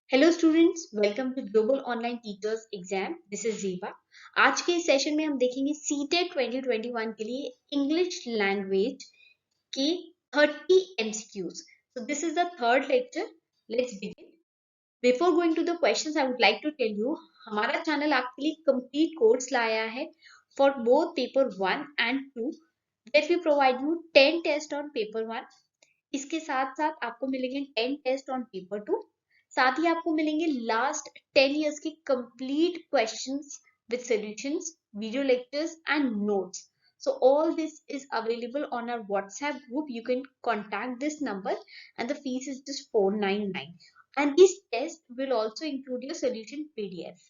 Hello students, welcome to global online teachers exam. This is Jeeva. आज के इस session में हम देखेंगे सीटेट 2021 के लिए इंग्लिश लैंग्वेज के 30 MCQs. So this is the third lecture. Let's begin. Before going to the questions, I would like to tell you हमारा चैनल आपके लिए कंप्लीट कोर्स लाया है for both paper 1 and 2। That we provide you 10 test on paper 1। इसके साथ साथ आपको मिलेंगे 10 टेस्ट ऑन पेपर 2। साथ ही आपको मिलेंगे लास्ट 10 इयर्स के complete questions with solutions, video lectures and notes. So all this is available on our WhatsApp group. You can contact this number and the fees is just 499. And this test will also include your solution PDF.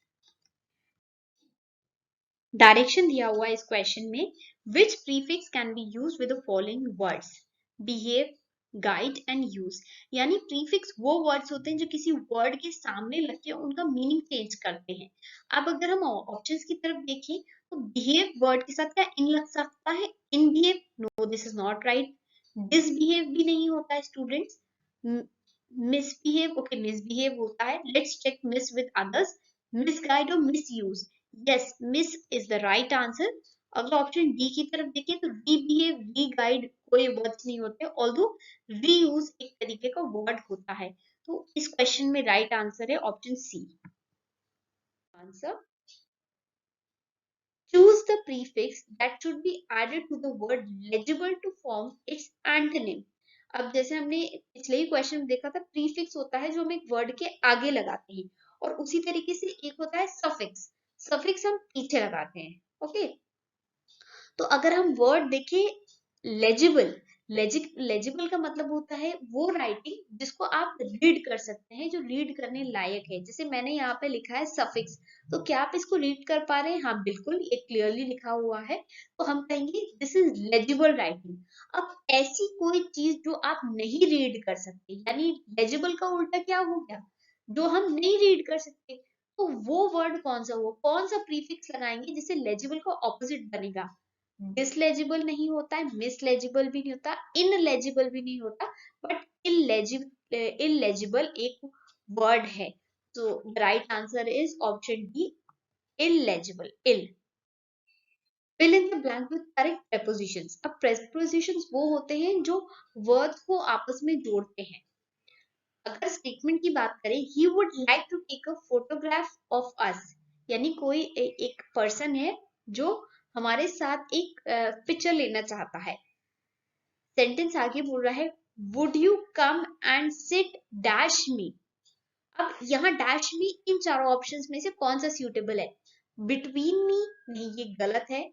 Direction दिया हुआ इस question में, which prefix can be use with the following words: behave, guide and use. यानी prefix वो words होते हैं जो किसी वर्ड के सामने लग के उनका मीनिंग चेंज करते हैं। अब अगर हम ऑप्शंस की तरफ देखें तो बिहेव वर्ड के साथ क्या इन लग सकता है? In behave, no, this is not right. Disbehave भी नहीं होता है स्टूडेंट्स। मिसबिहेव, ओके, मिसबिहेव होता है। Let's check mis with others. Misguide और misuse, yes, mis is the right answer. अगर ऑप्शन डी की तरफ देखें तो रीबिहेव, रीगाइड कोई वर्ड्स नहीं होते, ऑल्दो रीयूज एक तरीके का वर्ड होता है। तो इस क्वेश्चन में राइट आंसर है option C. Answer: choose the prefix that should be added to the word legible to form its antonym. अब जैसे हमने पिछले ही क्वेश्चन में देखा था, प्रीफिक्स होता है जो हम एक वर्ड के आगे लगाते हैं, और उसी तरीके से एक होता है सफिक्स। सफिक्स हम पीछे लगाते हैं। ओके, तो अगर हम वर्ड देखें लेजिबल, लेजिबल का मतलब होता है वो राइटिंग जिसको आप रीड कर सकते हैं, जो रीड करने लायक है। जैसे मैंने यहाँ पे लिखा है सफिक्स, तो क्या आप इसको रीड कर पा रहे हैं? हाँ, बिल्कुल, ये क्लियरली लिखा हुआ है, तो हम कहेंगे दिस इज लेजिबल राइटिंग। अब ऐसी कोई चीज जो आप नहीं रीड कर सकते, यानी लेजिबल का उल्टा क्या हो गया? जो हम नहीं रीड कर सकते, तो वो वर्ड कौन सा हुआ? कौन सा प्रीफिक्स लगाएंगे जिससे लेजिबल का ऑपोजिट बनेगा? डिसलेजिबल नहीं होता है, मिसलेजिबल भी नहीं होता, इनलेजिबल भी नहीं होता, बट इलेजिबल एक वर्ड है। तो right answer is option D, illegible, ill. Fill in the blank with correct prepositions. अब प्रेपोजिशंस वो होते हैं जो वर्ड्स को आपस में जोड़ते हैं। अगर स्टेटमेंट की बात करें, he would like to take a photograph of us, यानी कोई एक पर्सन है जो हमारे साथ एक पिक्चर लेना चाहता है। सेंटेंस आगे बोल रहा है, would you come and seat dash मी। अब यहाँ डैश मी इन चारों ऑप्शंस में से कौन सा सूटेबल है? बिटवीन मी, नहीं, ये गलत है।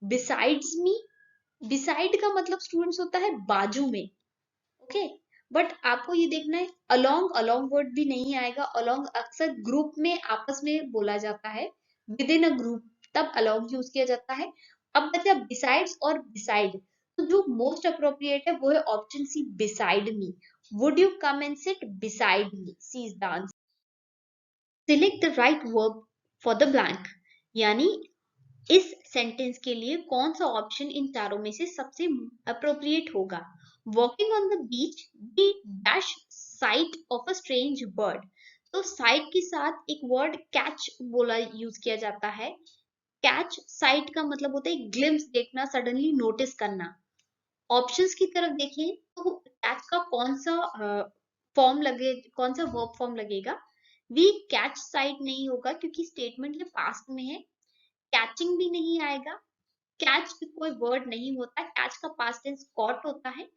बिसाइड्स मी, बिसाइड का मतलब स्टूडेंट्स होता है बाजू में। ओके, बट आपको ये देखना है, अलोंग, अलोंग वर्ड भी नहीं आएगा। अलोंग अक्सर ग्रुप में आपस में बोला जाता है, विद इन अ ग्रुप, तब अलोंग यूज किया जाता है। अब बचा बिसाइड्स और बिसाइड, तो जो मोस्ट अप्रोप्रिएट है वो है option C, beside me. Would you come and sit beside me, C is the answer. Select the right verb for the blank, यानी इस सेंटेंस के लिए कौन सा ऑप्शन इन चारों में से सबसे अप्रोप्रिएट होगा? Walking on the beach, we dash sight of a strange bird. तो साइट के साथ एक वर्ड कैच बोला यूज किया जाता है। कैच साइट का मतलब होता है ग्लिम्स देखना, सडनली नोटिस करना। ऑप्शंस की तरफ देखें तो कैच का कौन सा फॉर्म लगे, कौन सा वर्ब फॉर्म लगेगा? वी कैच साइट नहीं होगा क्योंकि स्टेटमेंट ये पास्ट में है। कैचिंग भी नहीं आएगा, कैच कोई वर्ड नहीं होता, कैच का पास्ट टेंस कॉट होता है।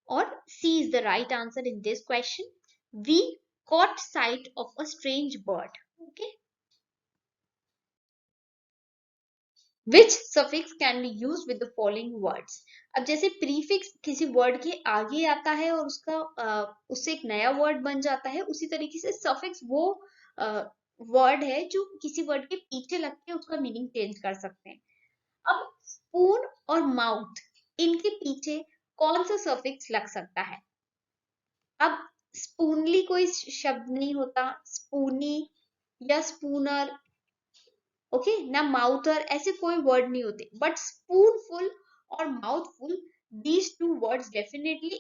और C is the right answer in this question, we caught sight of a strange bird. Okay, which suffix can be used with the following words? अब जैसे prefix किसी word के आगे आता है और उसका उससे एक नया वर्ड बन जाता है, उसी तरीके से सफिक्स वो वर्ड है जो किसी वर्ड के पीछे लग के उसका मीनिंग चेंज कर सकते हैं। अब स्पून और माउथ, इनके पीछे कौन सा सफिक्स लग सकता है? अब स्पूनली कोई शब्द नहीं होता, स्पूनी या स्पूनर, ओके, ना माउथर, ऐसे कोई वर्ड नहीं होते, बट स्पूनफुल और mouthful these two words definitely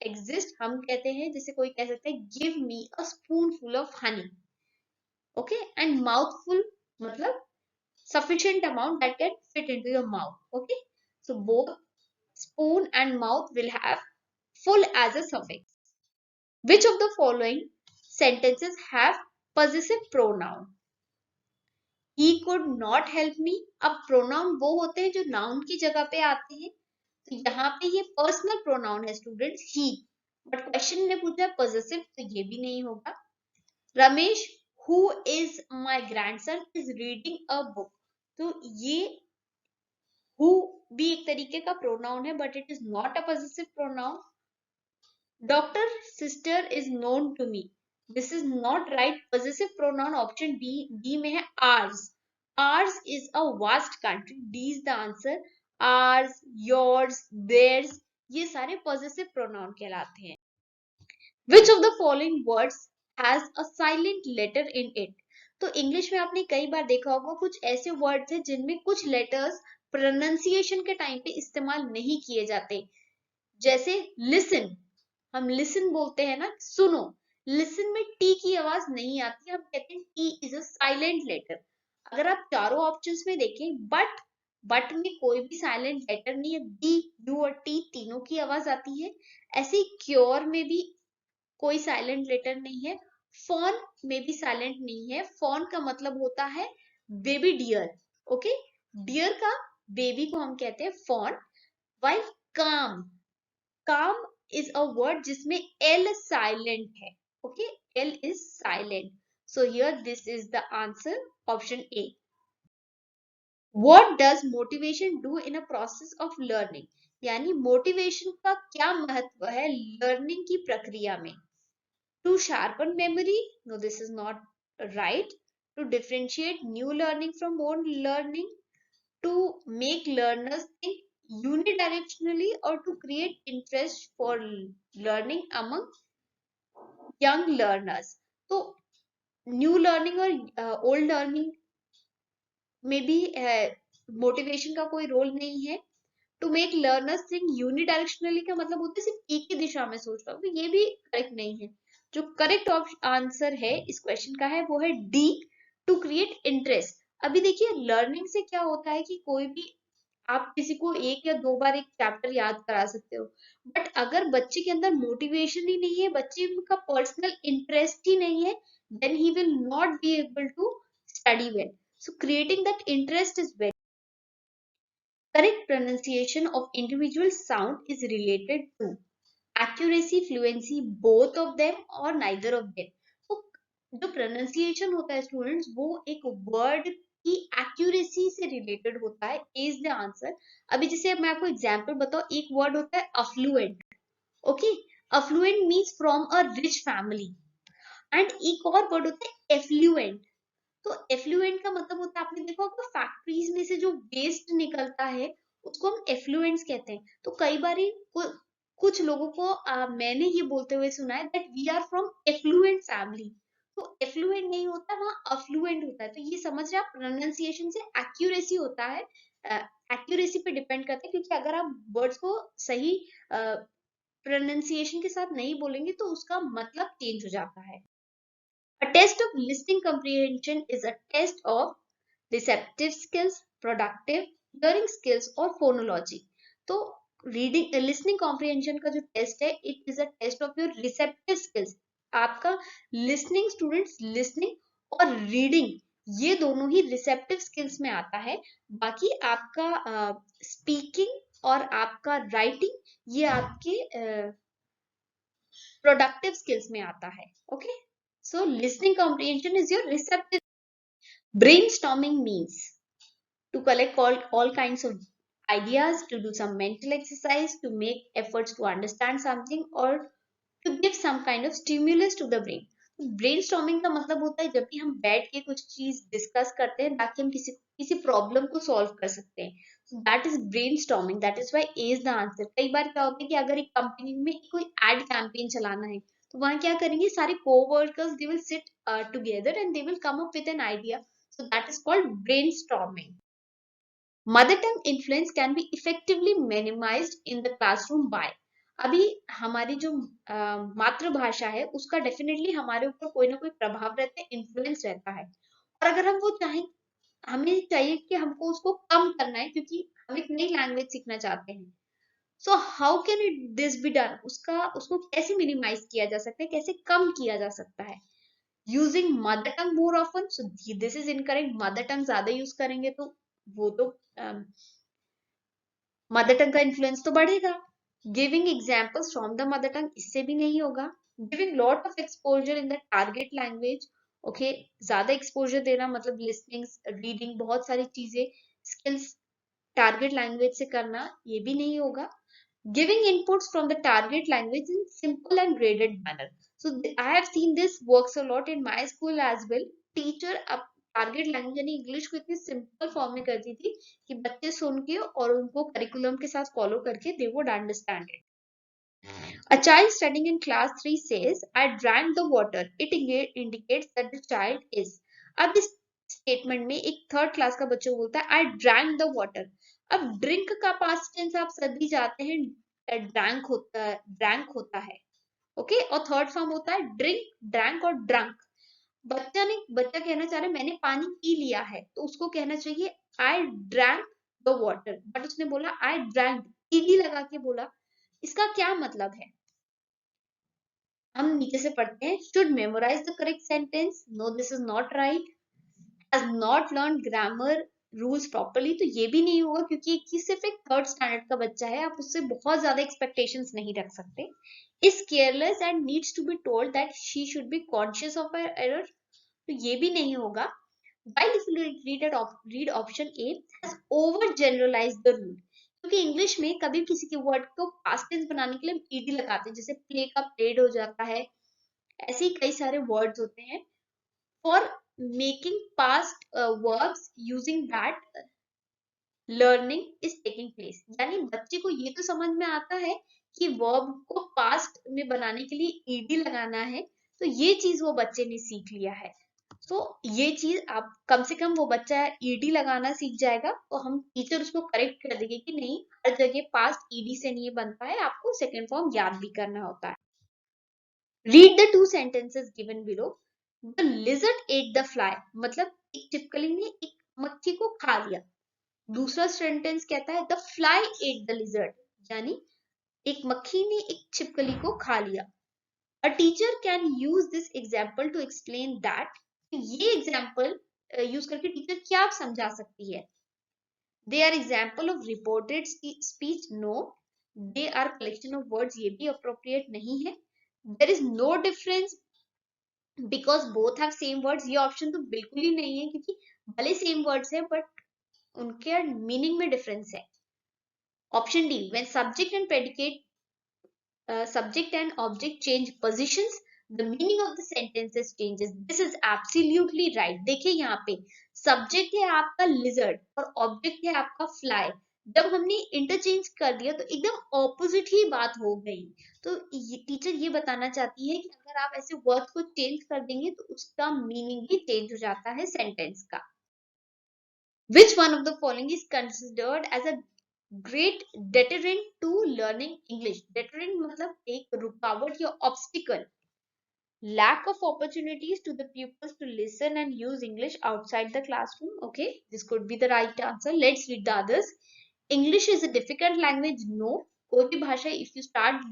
exist. हम कहते हैं, जैसे कोई कह सकता है give me a spoonful of honey, okay, and mouthful मतलब sufficient amount that can fit into your mouth, okay. So both spoon and mouth will have full as a suffix. Which of the following sentences have possessive pronoun? He could not help me. अब pronoun वो होते हैं जो noun की जगह पे आते हैं, तो यहाँ पे ये personal pronoun है students, he. बट क्वेश्चन ने पूछा possessive, तो ये भी नहीं होगा. Ramesh who is my grandson is reading a book. तो ये who भी एक तरीके का pronoun है, but it is not a possessive pronoun. Doctor sister is known to me. This is not right. Possessive pronoun option D में है ours. Ours is a vast country. D is the answer. Ours, yours, theirs, ये सारे possessive pronoun कहलाते हैं. Which of the following words has a silent letter in it? तो English में आपने कई बार देखा होगा कुछ ऐसे वर्ड्स हैं जिनमें कुछ लेटर्स प्रोनाउंसिएशन के टाइम पे इस्तेमाल नहीं किए जाते. जैसे लिसन, हम लिसन बोलते हैं ना, सुनो. लिसन में टी की आवाज नहीं आती, हम कहते हैं T is a silent letter. अगर आप चारों ऑप्शंस में देखें, बट में कोई भी साइलेंट लेटर नहीं है. बी, यू और टी तीनों की आवाज आती है. ऐसे क्योर में भी कोई साइलेंट लेटर नहीं है. फॉन में भी साइलेंट नहीं है. फॉन का मतलब होता है बेबी डियर, ओके. डियर का बेबी को हम कहते हैं फॉन. वाइल काम, काम is a word जिसमें L silent है, okay, L is silent. So here this is the answer, option A. What does motivation do in a process of learning? यानी मोटिवेशन का क्या महत्व है लर्निंग की प्रक्रिया में? To sharpen memory? No, this is not right. To differentiate new learning from old learning? To make learners think unidirectionally, or to create interest for learning among young learners? तो new learning और old learning में भी motivation का कोई role नहीं है. To make learners think unidirectionally का मतलब होता है सिर्फ एक ही दिशा में सोच रहा हूँ, तो ये भी करेक्ट नहीं है. जो करेक्ट आंसर है इस क्वेश्चन का है वो है डी, टू क्रिएट इंटरेस्ट. अभी देखिए लर्निंग से क्या होता है कि कोई भी आप किसी को एक या दो बार एक चैप्टर याद करा सकते हो, बट अगर बच्चे के अंदर मोटिवेशन ही नहीं है, बच्चे का पर्सनल इंटरेस्ट ही नहीं है, then he will not be able to study well. So creating that interest is very. Correct pronunciation of individual sound is related to accuracy, fluency, both of them or neither of them. तो जो pronunciation होता है students, वो एक word की accuracy से related होता है. Is the answer. अभी जैसे मैं आपको एग्जांपल बताऊं, एक वर्ड होता है affluent, okay. Affluent means from a rich family. And एक और वर्ड होता है एफ्लुएंट. तो एफ्लुएंट का मतलब होता है, आपने देखा होगा फैक्ट्रीज में से जो वेस्ट निकलता है उसको हम एफ्लुएंट्स कहते हैं. तो कई बार कुछ लोगों को मैंने ये बोलते हुए सुना है that we are from affluent family. तो एफ्लुएंट नहीं होता, वहाँ अफ्लुएंट होता है. तो ये समझ रहे आप, प्रोनाउंसिएशन से एक्यूरेसी होता है, एक्यूरेसी पे डिपेंड करता है. क्योंकि अगर आप वर्ड्स को सही प्रोनाउंसिएशन के साथ नहीं बोलेंगे तो उसका मतलब चेंज हो जाता है. A test of listening comprehension is a test of receptive skills, productive hearing skills और phonology. तो रीडिंग लिसनिंग कॉम्प्रिहेंशन का जो टेस्ट है, it is a test of your receptive skills. आपका लिसनिंग स्टूडेंट्स, लिसनिंग और रीडिंग ये दोनों ही receptive skills में आता है. बाकी आपका स्पीकिंग और आपका राइटिंग ये आपके प्रोडक्टिव स्किल्स में आता है, okay. So listening comprehension is your receptive. Brainstorming means to collect all kinds of ideas, to do some mental exercise, to make efforts to understand something, or to give some kind of stimulus to the brain. Brainstorming का मतलब होता है जब भी हम बैठ के कुछ चीज डिस्कस करते हैं ताकि हम किसी प्रॉब्लम को सॉल्व कर सकते हैं. That is brainstorming. That is why A is the answer. कई बार क्या होता है कि अगर एक कंपनी में कोई एड कैंपेन चलाना है तो वहां क्या करेंगे, सारे coworkers they will sit together and they will come up with an idea. So that is called brainstorming. Mother tongue influence can be effectively minimised in the classroom by, अभी हमारी जो मातृभाषा है उसका डेफिनेटली हमारे ऊपर कोई ना कोई प्रभाव रहता है, इन्फ्लुएंस रहता है। और अगर हम वो चाहें, हमें चाहिए कि हमको उसको कम करना है क्योंकि हम एक नई लैंग्वेज सीखना चाहते हैं। So how can it this be done, उसको कैसे मिनिमाइज किया जा सकता है, कैसे कम किया जा सकता है? Using mother tongue more often, so this is incorrect. Mother tongue ज्यादा यूज करेंगे तो वो तो मदर टंग का इन्फ्लुएंस तो बढ़ेगा। Giving examples from the mother tongue, इससे भी नहीं होगा। Giving lot of exposure in the target language, okay, ज्यादा एक्सपोजर देना मतलब लिसनिंग, रीडिंग, बहुत सारी चीजें, स्किल्स टारगेट लैंग्वेज से करना, ये भी नहीं होगा। Giving inputs from the target language in simple and graded manner. So I have seen this works a lot in my school as well. Teacher अब टारगेट लैंग्वेज यानी इंग्लिश को इतनी सिंपल फॉर्म में करती थी कि बच्चे सुन के और उनको करिकुलम के साथ फॉलो करके they would understand it. A child studying in class 3 says, I drank the water. It indicates that the child is. अब इस स्टेटमेंट में एक थर्ड क्लास का बच्चा बोलता है, I drank the water. अब ड्रिंक का पास्ट टेंस आप सभी जानते हैं, ड्रैंक होता है, ओके, और थर्ड फॉर्म होता है ड्रिंक, ड्रैंक और ड्रंक। बच्चा कहना चाह रहा है मैंने पानी पी लिया है, तो उसको कहना चाहिए I drank the water, but उसने बोला आई ड्रैंक, ईडी लगा के बोला। इसका क्या मतलब है? हम नीचे से पढ़ते हैं, should memorise the correct sentence, no this is not right. Has not learn grammar rules properly, तो ये भी नहीं होगा क्योंकि ये सिर्फ एक थर्ड स्टैंडर्ड का बच्चा है, आप उससे बहुत ज्यादा एक्सपेक्टेशंस नहीं रख सकते। Is careless and needs to be told that she should be conscious of her error, तो ये भी नहीं होगा। While if you read option A, has over generalized the rule, क्योंकि इंग्लिश में कभी किसी के वर्ड को पास्ट टेंस बनाने के लिए ईडी लगाते हैं, जैसे प्ले का प्लेड हो जाता है, ऐसे ही कई सारे वर्ड्स होते हैं। For making past verbs using that learning is taking place, यानी बच्चे को ये तो समझ में आता है कि वर्ब को पास्ट में बनाने के लिए ईडी लगाना है, तो ये चीज वो बच्चे ने सीख लिया है। तो ये चीज आप कम से कम वो बच्चा ईडी लगाना सीख जाएगा, तो हम टीचर उसको करेक्ट कर देंगे कि नहीं, हर जगह पास्ट ईडी से नहीं बनता है, आपको सेकेंड फॉर्म याद भी करना होता है। Read the two sentences given below. The lizard at the fly, मतलब एक छिपकली ने एक मक्खी को खा लिया। दूसरा सेंटेंस कहता है the fly at the lizard, यानी एक मक्खी ने एक छिपकली को खा लिया। A teacher can use this example to explain that, ये एग्जाम्पल यूज करके टीचर क्या समझा सकती है? They are example of reported speech, no, they are collection of words, ये भी appropriate नहीं है। There is no difference because both have same words, ये ऑप्शन तो बिल्कुल ही नहीं है क्योंकि भले सेम वर्ड्स है बट उनके मीनिंग में डिफरेंस है। Option D, when subject and object change positions, the meaning of the sentences changes. This is absolutely right. देखिए यहाँ पे सब्जेक्ट है आपका लिजर्ड और ऑब्जेक्ट है आपका फ्लाई, जब हमने इंटरचेंज कर दिया तो एकदम ऑपोजिट ही बात हो गई। तो टीचर ये बताना चाहती है कि अगर आप ऐसे वर्ड को चेंज कर देंगे तो उसका मीनिंग भी चेंज हो जाता है सेंटेंस का। Which one of the following is considered as a great deterrent to learning English? Deterrent मतलब एक रुकावट या obstacle. Lack of opportunities to the pupils to listen and use English outside the classroom. Okay, this could be the right answer. Let's read the others. English is a difficult language. No, कोई भी भाषा if you start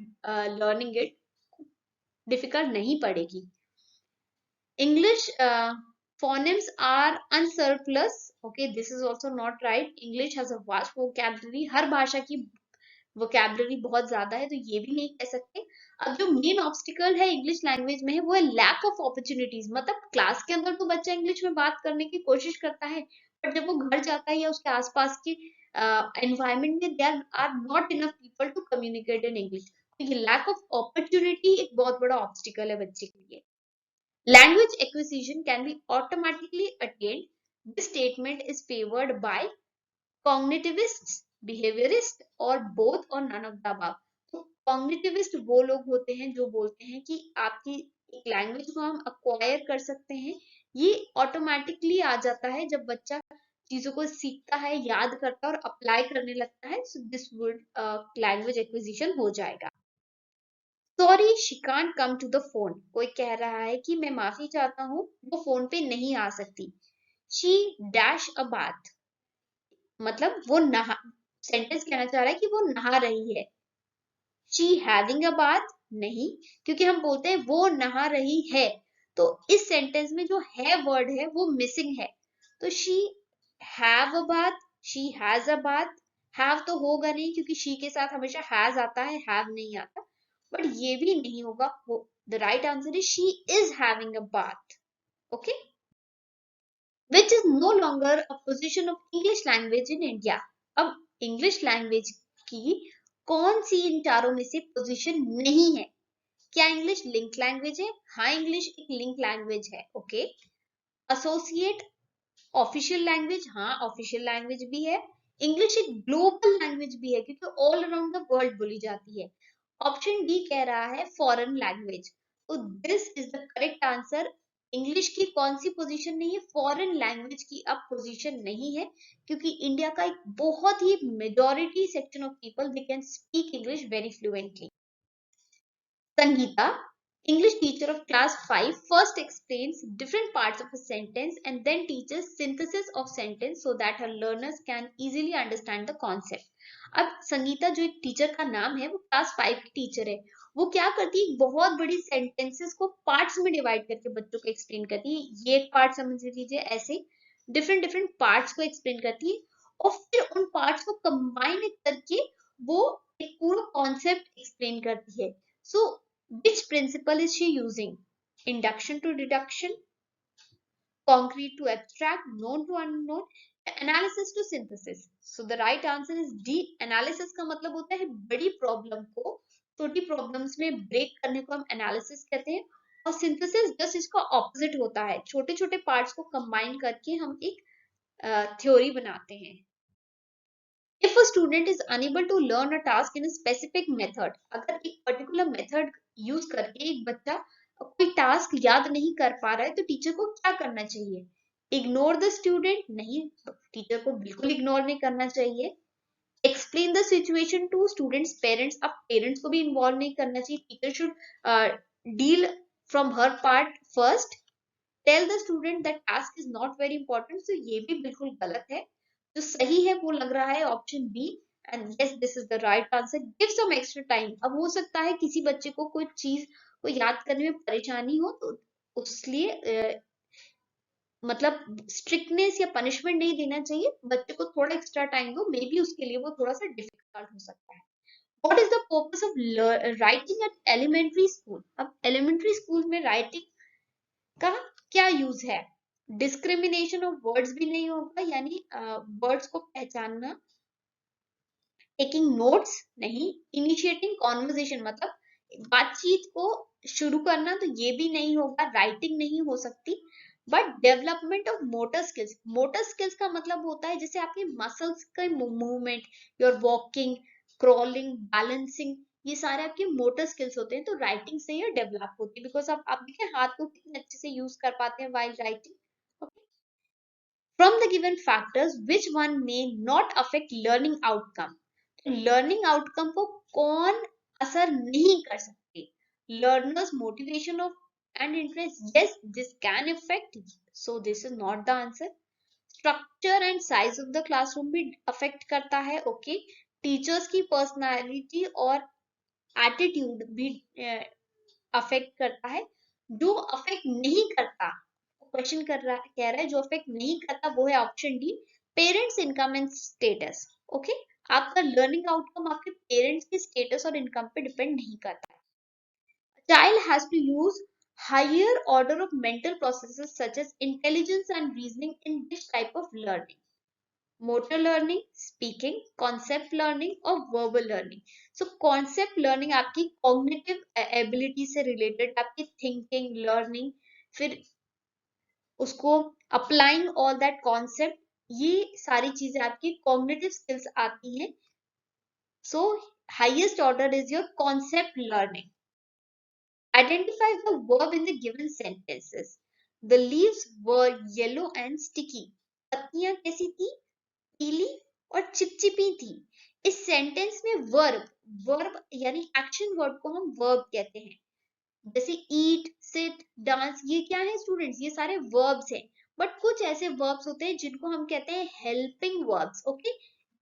learning it difficult नहीं पड़ेगी। English phonemes are unsurplus. Okay, this is also not right. English has a vast vocabulary. हर भाषा की vocabulary बहुत ज्यादा है, तो ये भी नहीं कह सकते। अब जो मेन ऑब्स्टिकल है इंग्लिश लैंग्वेज में है वो है लैक ऑफ अपॉर्चुनिटीज, मतलब क्लास के अंदर तो बच्चा इंग्लिश में बात करने की कोशिश करता है, बट जब वो घर जाता है या उसके आसपास के एनवायरमेंट में there are not enough people to communicate in English, तो ये लैक ऑफ अपॉर्चुनिटी एक बहुत बड़ा ऑब्स्टिकल है बच्चे के लिए। Language acquisition can be automatically attained. This statement is favored by cognitivists, behaviorists और both or none of the above. तो कॉग्निटिविस्ट वो लोग होते हैं जो बोलते हैं कि आपकी एक लैंग्वेज को हम अक्वायर कर सकते हैं, ये ऑटोमेटिकली आ जाता है जब बच्चा चीजों को सीखता है, याद करता है और अप्लाई करने लगता है, so this would language acquisition हो जाएगा। Sorry she can't come to the phone, कोई कह रहा है कि मैं माफी चाहता हूँ, वो फोन पे नहीं आ सकती। शी डैश अ बाथ, मतलब वो नहा, सेंटेंस कहना चाह रहा है कि वो नहा रही है। शी हैविंग अ बाथ, नहीं, क्योंकि हम बोलते हैं वो नहा रही है, तो इस सेंटेंस में जो है वर्ड है वो मिसिंग है। तो she have a bath, she has a bath, have तो होगा नहीं क्योंकि शी के साथ हमेशा हैज आता है, हैव नहीं आता, बट ये भी नहीं होगा। The right answer is she is having a bath. Okay, which is no longer a position of English language in India. अब इंग्लिश लैंग्वेज की कौन सी इन चारों में से पोजीशन नहीं है? क्या इंग्लिश लिंक लैंग्वेज है? हाँ, इंग्लिश एक लिंक लैंग्वेज है। ओके, एसोसिएट ऑफिशियल लैंग्वेज, हाँ ऑफिशियल लैंग्वेज भी है। इंग्लिश एक ग्लोबल लैंग्वेज भी है क्योंकि ऑल अराउंड द वर्ल्ड बोली जाती है। ऑप्शन डी कह रहा है फॉरेन लैंग्वेज, तो this is the correct answer. English की कौन सी पोजीशन नहीं है? फॉरेन लैंग्वेज की अब पोजीशन नहीं है, क्योंकि इंडिया का एक बहुत ही majority section of people they can speak English very fluently. Sangeeta, English teacher of class 5, first explains different parts of a sentence and then teaches synthesis of sentence so that her learners can easily understand the concept. अब संगीता जो एक teacher का नाम है वो class 5 की teacher है। वो क्या करती है? बहुत बड़ी सेंटेंसेस को पार्ट्स में डिवाइड करके बच्चों को एक्सप्लेन करती है। ये एक पार्ट समझ लीजिए, ऐसे डिफरेंट डिफरेंट पार्ट्स को एक्सप्लेन करती है और फिर उन पार्ट्स को कंबाइन करके वो एक पूरा कॉन्सेप्ट एक्सप्लेन करती है। सो which principle is she using? Induction to deduction, concrete to abstract, known to unknown, analysis to synthesis. So the right answer is D. Analysis का मतलब होता है बड़ी प्रॉब्लम को छोटी प्रॉब्लम्स में ब्रेक करने को हम एनालिसिस कहते हैं, और सिंथेसिस जस्ट इसका ऑपोजिट होता है, छोटे छोटे पार्ट्स को कंबाइन करके हम एक थ्योरी बनाते हैं। If a student is unable to learn a task in a specific method, अगर एक पर्टिकुलर मेथड यूज करके एक बच्चा कोई टास्क याद नहीं कर पा रहा है तो टीचर को क्या करना चाहिए? इग्नोर द स्टूडेंट, नहीं, टीचर को बिल्कुल इग्नोर नहीं करना चाहिए। Explain the situation to students parents, अब पेरेंट्स को भी इन्वॉल्व नहीं करना चाहिए, teacher should deal from her part first. Tell the student that task is not very important, तो ये भी बिल्कुल गलत है। जो सही है वो लग रहा है option B, and yes this is the right answer. Give some extra time, अब हो सकता है किसी बच्चे को कोई चीज को याद करने में परेशानी हो, तो उसलिए मतलब स्ट्रिक्टनेस या पनिशमेंट नहीं देना चाहिए, बच्चे को थोड़ा एक्स्ट्रा टाइम दो, मे बी उसके लिए वो थोड़ा सा डिफिकल्ट हो सकता है। What is the purpose of writing at elementary school? अब एलिमेंट्री स्कूल में राइटिंग का क्या यूज है? डिस्क्रिमिनेशन ऑफ वर्ड्स भी नहीं होगा, यानी वर्ड्स को पहचानना। टेकिंग नोट्स, नहीं। इनिशिएटिंग कॉन्वर्जेशन, मतलब बातचीत को शुरू करना, तो ये भी नहीं होगा, राइटिंग नहीं हो सकती। But development of motor skills, motor skills का मतलब होता है जैसे आपके मसल्स का movement, your walking, crawling, balancing, ये सारे आपके मोटर स्किल्स होते हैं, तो राइटिंग से ये डेवलप होती है, बिकॉज आप देखिए हाथ को कितने अच्छे से यूज कर पाते हैं while writing. From the given factors, which one may not affect learning outcome? Learning outcome को कौन असर नहीं कर सकते? Learners motivation of and interest, yes this can effect, so this is not the answer. Structure and size of the classroom भी affect करता है, okay. Teachers की पर्सनालिटी और एटीट्यूड भी अफेक्ट करता है। जो अफेक्ट नहीं करता, क्वेश्चन कर रहा कह रहा है जो अफेक्ट नहीं करता वो है option D, parents income and status. Okay, आपका लर्निंग आउटकम आपके पेरेंट्स के स्टेटस और इनकम पे डिपेंड नहीं करता है। Child has to use higher order of mental processes such as intelligence and reasoning in this type of learning. Motor learning, speaking, concept learning और verbal learning. So concept learning आपकी cognitive ability से related, आपकी thinking, learning, फिर उसको applying all that concept, ये सारी चीजें आपकी cognitive skills आती हैं. So highest order is your concept learning. Identify the verb in the given sentences. The leaves were yellow and sticky. पत्तियां कैसी थी, पीली और चिपचिपी थी। इस सेंटेंस में वर्ब, वर्ब यानी एक्शन वर्ड को हम वर्ब कहते हैं। जैसे ईट, सिट, डांस, ये क्या है स्टूडेंट्स, ये सारे वर्ब्स हैं। बट कुछ ऐसे वर्ब्स होते हैं जिनको हम कहते हैं हेल्पिंग वर्ब्स। ओके,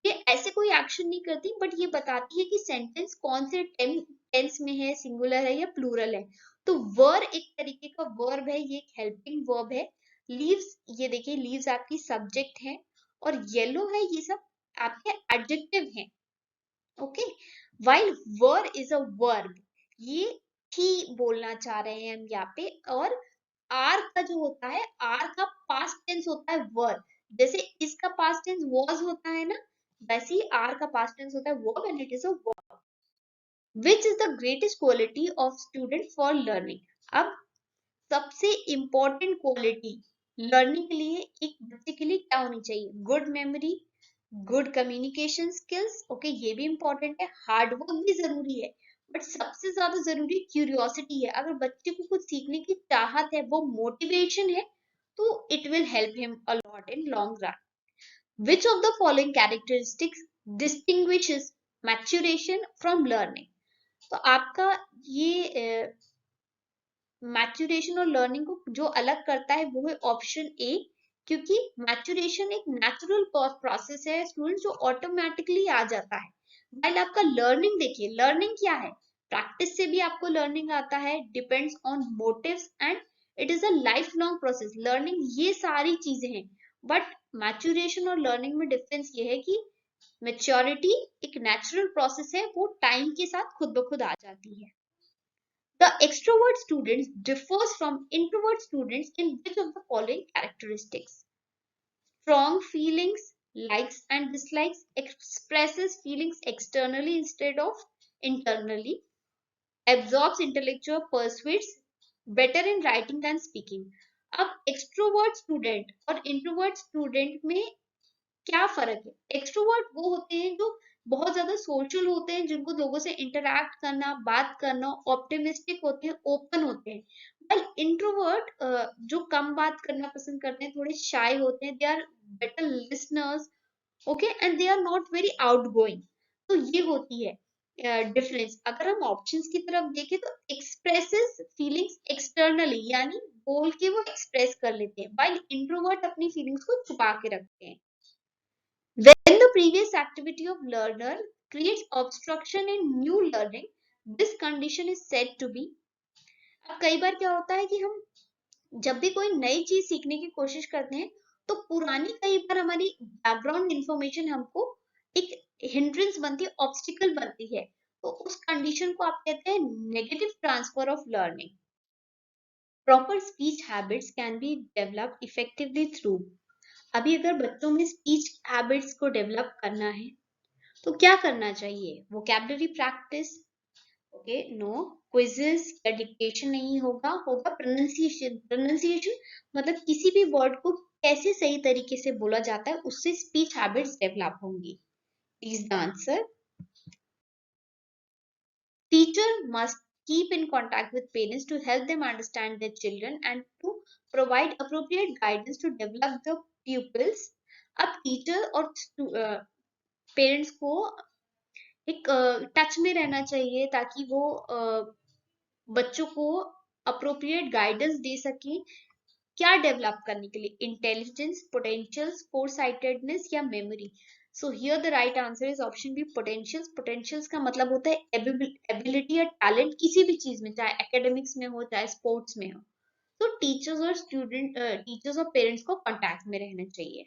ये ऐसे कोई एक्शन नहीं करती, बट ये बताती है कि सेंटेंस कौन से टेंस में है, सिंगुलर है या प्लूरल है। तो वर एक तरीके का वर्ब है, ये एक हेल्पिंग वर्ब है। लीव्स, ये देखिए लीव्स आपकी सब्जेक्ट है, और येलो है, ये सब आपके एडजेक्टिव हैं। Okay, while were is a verb, ये ही बोलना चाह रहे हैं हम यहाँ पे। और आर का जो होता है, आर का पास्ट टेंस होता है वर। जैसे इसका पास्ट टेंस वॉज होता है ना, वैसे ही आर का पास्ट टेंस होता है verb, and it is a verb. Which is the greatest quality of student for learning. अब सबसे इंपॉर्टेंट क्वालिटी लर्निंग के लिए एक बच्चे के लिए क्या होनी चाहिए? Good memory, good communication skills. Okay, ये भी इंपॉर्टेंट है। हार्ड वर्क भी जरूरी है, बट सबसे ज्यादा जरूरी क्यूरियोसिटी है। अगर बच्चे को कुछ सीखने की चाहत है, वो मोटिवेशन है, तो it will help him a lot in long run. Which of the following characteristics distinguishes maturation from learning. तो आपका ये मैच्योरेशन और लर्निंग को जो अलग करता है वो है ऑप्शन ए, क्योंकि मैच्योरेशन एक नेचुरल प्रोसेस है स्टूडेंट, जो ऑटोमेटिकली आ जाता है। वाइल आपका लर्निंग, देखिए लर्निंग क्या है, प्रैक्टिस से भी आपको लर्निंग आता है, depends on motives, and it is a lifelong process. Learning ये सारी चीजें हैं, बट मैच्योरेशन और लर्निंग में डिफरेंस ये है कि मेच्योरिटी एक नेचुरल प्रोसेस है, वो टाइम के साथ खुद ब खुद आ जाती है। The extrovert students differs from introvert students in which of the following characteristics? Strong feelings, likes and dislikes, expresses feelings externally instead of internally, absorbs intellectual, persuades, better in writing than speaking. अब extrovert student और introvert student में क्या फर्क है? Extrovert वो होते हैं जो बहुत ज्यादा सोशल होते हैं, जिनको लोगों से इंटरैक्ट करना, बात करना, ऑप्टिमिस्टिक होते हैं, ओपन होते हैं। वाइल इंट्रोवर्ट जो कम बात करना पसंद करते हैं, थोड़े शाय होते हैं, they are better listeners. Okay, and they are not very outgoing. तो ये होती है डिफरेंस। अगर हम ऑप्शंस की तरफ देखें तो एक्सप्रेसेस फीलिंग्स एक्सटर्नली, यानी बोल के वो एक्सप्रेस कर लेते हैं, वाइल इंट्रोवर्ट अपनी फीलिंग्स को छुपा के रखते हैं। When the previous activity of learner creates obstruction in new learning, this condition is said to be। अब कई बार क्या होता है कि हम जब भी कोई नई चीज सीखने की कोशिश करते हैं, तो पुरानी कई बार हमारी बैकग्राउंड इंफॉर्मेशन हमको एक हिंड्रेंस बनती है, ऑब्स्टिकल बनती है। तो उस कंडीशन को आप कहते हैं negative transfer of learning. Proper speech habits can be developed effectively through. अभी अगर बच्चों में स्पीच हैबिट्स को डेवलप करना है तो क्या करना चाहिए? Vocabulary practice, okay, no quizzes या डिक्टेशन नहीं होगा, होगा प्रोनाउंसिएशन। प्रोनाउंसिएशन मतलब किसी भी वर्ड को कैसे सही तरीके से बोला जाता है, उससे स्पीच हैबिट्स डेवलप होंगी। Is the answer. Teacher must keep in contact with parents to help them understand their children and to provide appropriate guidance to develop the pupils। अब टीचर और पेरेंट्स को एक टच में रहना चाहिए, ताकि वो बच्चों को अप्रोप्रिएट गाइडेंस दे सके। क्या डेवलप करने के लिए? इंटेलिजेंस, पोटेंशियल्स, फोरसाइटेडनेस या memory. So here the right answer is option B, potentials. Potentials का मतलब होता है एबिलिटी या टैलेंट किसी भी चीज में, चाहे एकेडमिक्स में हो चाहे स्पोर्ट्स में हो। तो टीचर्स और पेरेंट्स को कांटेक्ट में रहना चाहिए।